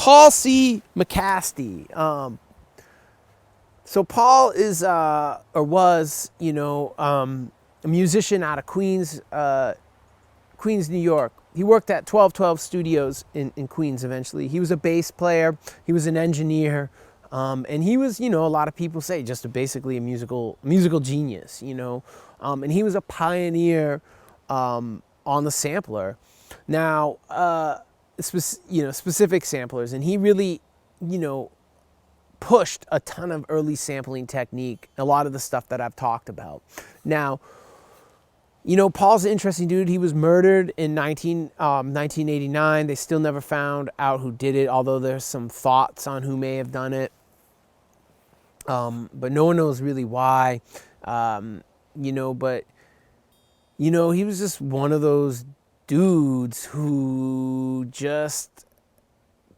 Paul C. McCasty. So Paul is or was, a musician out of Queens, New York. He worked at 1212 Studios in Queens eventually. He was a bass player. He was an engineer. And he was, a lot of people say just basically a musical genius, and he was a pioneer on the sampler. Now, specific samplers, and he really, pushed a ton of early sampling technique, a lot of the stuff that I've talked about. Now, Paul's an interesting dude. He was murdered in 1989. They still never found out who did it, although there's some thoughts on who may have done it. But no one knows really why. He was just one of those dudes who just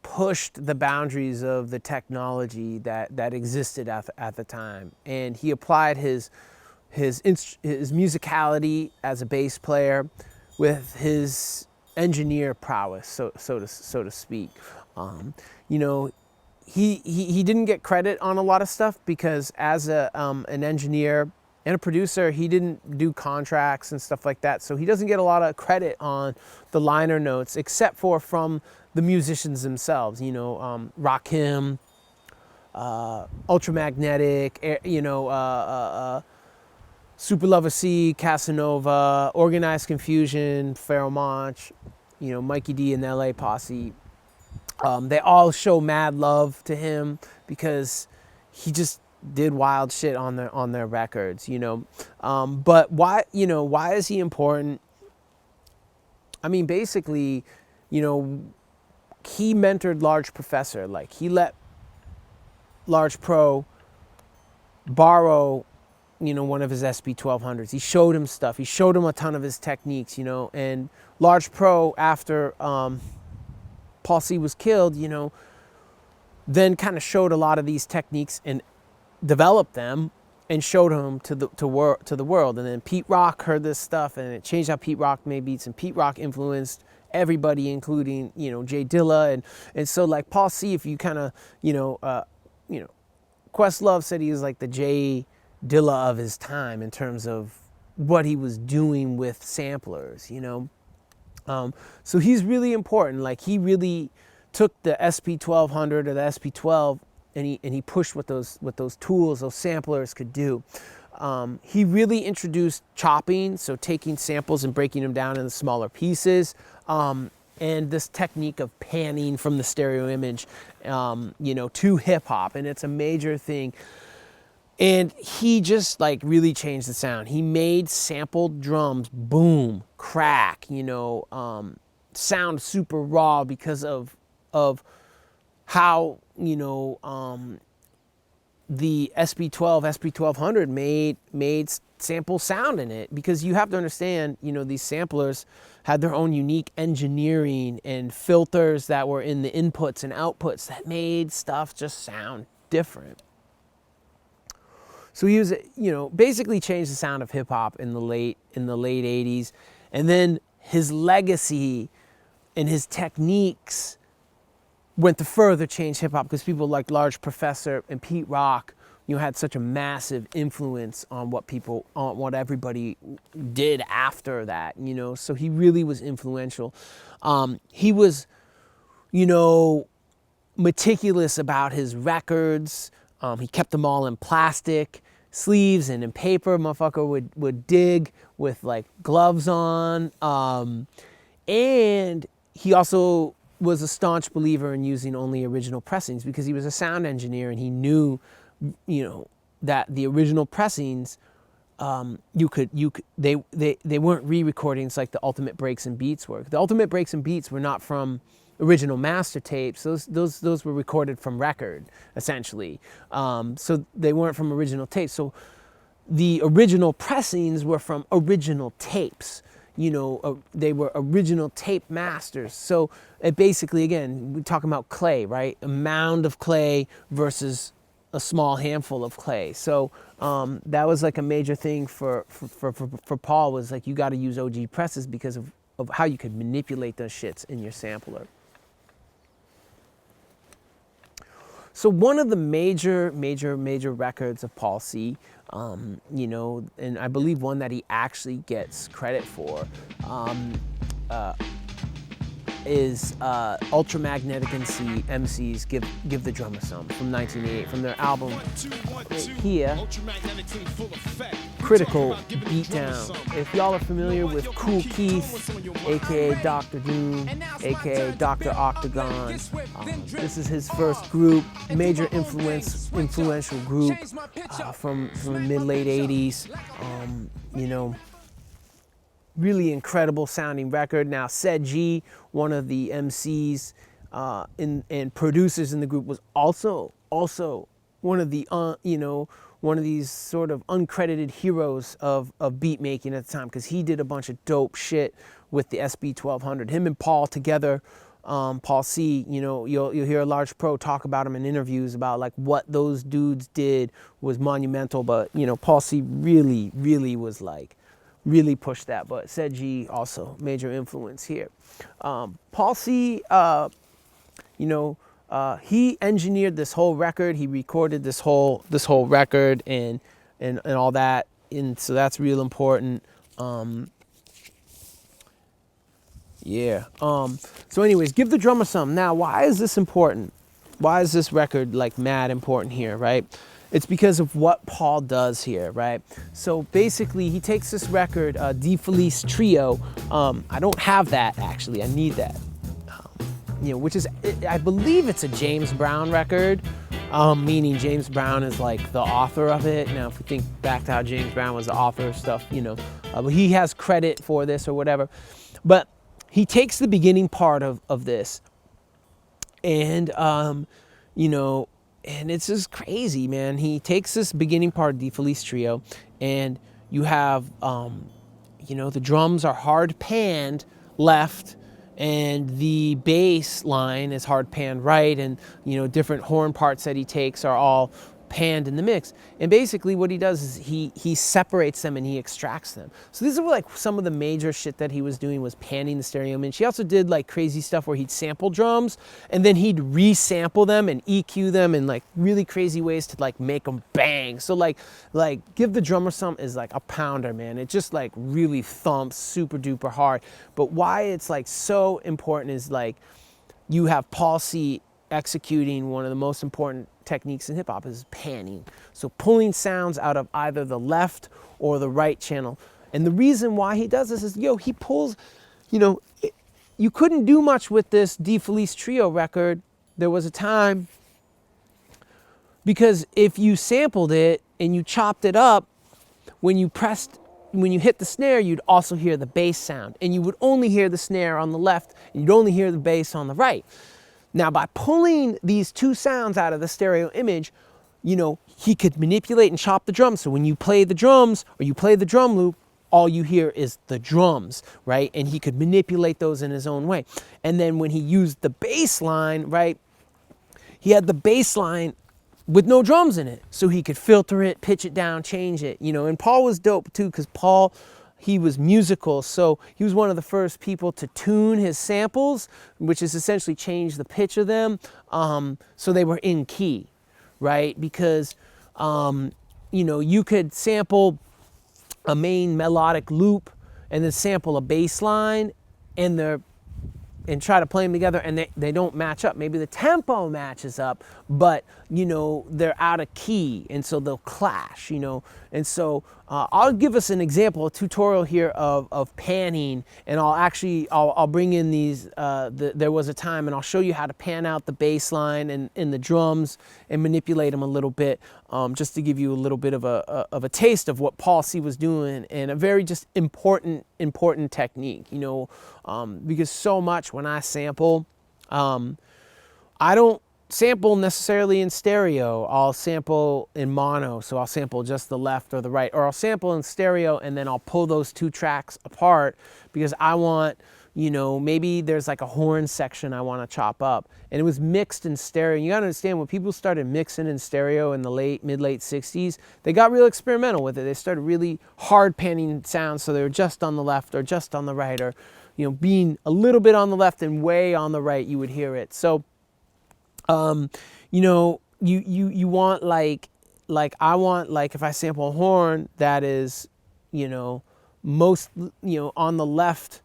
pushed the boundaries of the technology that existed at the time. And he applied his musicality as a bass player with his engineer prowess, so to speak. He didn't get credit on a lot of stuff because as an engineer and a producer, he didn't do contracts and stuff like that. So he doesn't get a lot of credit on the liner notes, except for from the musicians themselves. Rakim, Ultramagnetic, Super Lover C, Casanova, Organized Confusion, Pharoah Monch, Mikey D and the LA Posse. They all show mad love to him because he just did wild shit on their records, But why is he important? I mean, basically, he mentored Large Professor. Like, he let Large Pro borrow, one of his SP1200s. He showed him stuff. He showed him a ton of his techniques, and Large Pro, after Paul C was killed, then kind of showed a lot of these techniques and developed them and showed them to the world. And then Pete Rock heard this stuff, and it changed how Pete Rock made beats. And Pete Rock influenced everybody, including Jay Dilla, and so like Paul C. If you kind of Questlove said he was like the Jay Dilla of his time in terms of what he was doing with samplers, So he's really important. Like, he really took the SP1200 or the SP12 and he pushed what those tools, those samplers could do. He really introduced chopping, so taking samples and breaking them down into smaller pieces, and this technique of panning from the stereo image, to hip hop, and it's a major thing. And he just like really changed the sound. He made sampled drums boom, crack, sound super raw because of how, the SP1200 made sample sound in it. Because you have to understand, these samplers had their own unique engineering and filters that were in the inputs and outputs that made stuff just sound different. So he was, basically changed the sound of hip hop in the late 80s. And then his legacy and his techniques went to further change hip hop, because people like Large Professor and Pete Rock, had such a massive influence on what everybody did after that, So he really was influential. He was, meticulous about his records. He kept them all in plastic sleeves and in paper. Motherfucker would dig with like gloves on. And he also was a staunch believer in using only original pressings, because he was a sound engineer and he knew, that the original pressings, they weren't re-recordings like the Ultimate Breaks and Beats were. The Ultimate Breaks and Beats were not from original master tapes. Those were recorded from record, essentially. So they weren't from original tapes. So the original pressings were from original tapes. They were original tape masters. So it basically, again, we're talking about clay, right? A mound of clay versus a small handful of clay. So that was like a major thing for Paul, was like, you got to use OG presses because of how you could manipulate those shits in your sampler. So one of the major records of Paul C, you know, and I believe one that he actually gets credit for, is Ultramagnetic MC's Give the Drummer Some from 1988, from their album right here, Critical Beatdown. If y'all are familiar with Kool Keith, aka Dr. Doom, aka Dr. Octagon, this is his first group, major influential group from the mid-late 80s, you know, really incredible sounding record. Now, Said G, one of the MCs and producers in the group, was also one of the you know, one of these sort of uncredited heroes of beat making at the time, because he did a bunch of dope shit with the SB 1200. Him and Paul together, Paul C, you know, you'll hear a Large Pro talk about him in interviews about like what those dudes did was monumental. But you know, Paul C really was like, really pushed that. But Said G also major influence here. Paul C, you know, he engineered this whole record. He recorded this whole record and all that, and so that's real important. Yeah. So anyways, Give the Drummer Some. Now, why is this important? Why is this record like mad important here, right? It's because of what Paul does here, right? So basically, he takes this record, D Felice Trio. I don't have that, actually. I need that. You know, which is, I believe it's a James Brown record, meaning James Brown is like the author of it. Now, if we think back to how James Brown was the author of stuff, you know, but he has credit for this or whatever. But he takes the beginning part of this and, you know, and it's just crazy, man. He takes this beginning part of D Felice Trio, and you have, you know, the drums are hard panned left, and the bass line is hard panned right, and, you know, different horn parts that he takes are all panned in the mix. And basically what he does is he separates them and he extracts them. So these are like some of the major shit that he was doing, was panning the stereo image. He also did like crazy stuff where he'd sample drums and then he'd resample them and EQ them in like really crazy ways to like make them bang. So like Give the Drummer Some is like a pounder, man. It just like really thumps super duper hard. But why it's like so important is like you have Paul C executing one of the most important techniques in hip hop, is panning. So pulling sounds out of either the left or the right channel. And the reason why he does this is, he pulls, you couldn't do much with this D Felice Trio record. There was a time, because if you sampled it and you chopped it up, when you hit the snare, you'd also hear the bass sound, and you would only hear the snare on the left and you'd only hear the bass on the right. Now, by pulling these two sounds out of the stereo image, he could manipulate and chop the drums. So when you play the drums or you play the drum loop, all you hear is the drums, right? And he could manipulate those in his own way. And then when he used the bass line, right, he had the bass line with no drums in it. So he could filter it, pitch it down, change it, and Paul was dope too, because Paul, he was musical, so he was one of the first people to tune his samples, which is essentially change the pitch of them, so they were in key, right? Because, you could sample a main melodic loop and then sample a bass line and try to play them together, and they don't match up. Maybe the tempo matches up, but, they're out of key, and so they'll clash, And so I'll give us an example, a tutorial here of panning, and I'll bring in these, there was a time, and I'll show you how to pan out the bass line and the drums and manipulate them a little bit, just to give you a little bit of a taste of what Paul C was doing, and a very just important technique, because so much when I sample, I don't sample necessarily in stereo. I'll sample in mono, so I'll sample just the left or the right, or I'll sample in stereo and then I'll pull those two tracks apart because I want, maybe there's like a horn section I want to chop up, and it was mixed in stereo. You gotta understand, when people started mixing in stereo in the mid-late 60s, they got real experimental with it. They started really hard panning sounds, so they were just on the left or just on the right, or being a little bit on the left and way on the right, you would hear it. So you want I want, like, if I sample a horn that is, you know, most, you know, on the left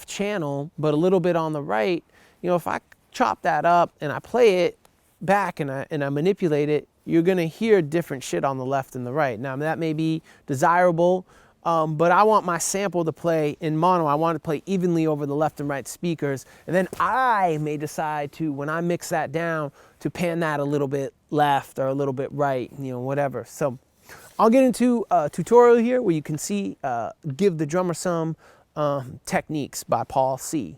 channel, but a little bit on the right, you know, if I chop that up and I play it back and I manipulate it, you're gonna hear different shit on the left and the right. Now that may be desirable, but I want my sample to play in mono. I want it to play evenly over the left and right speakers. And then I may decide to, when I mix that down, to pan that a little bit left or a little bit right, you know, whatever. So I'll get into a tutorial here where you can see Give the Drummer Some techniques by Paul C.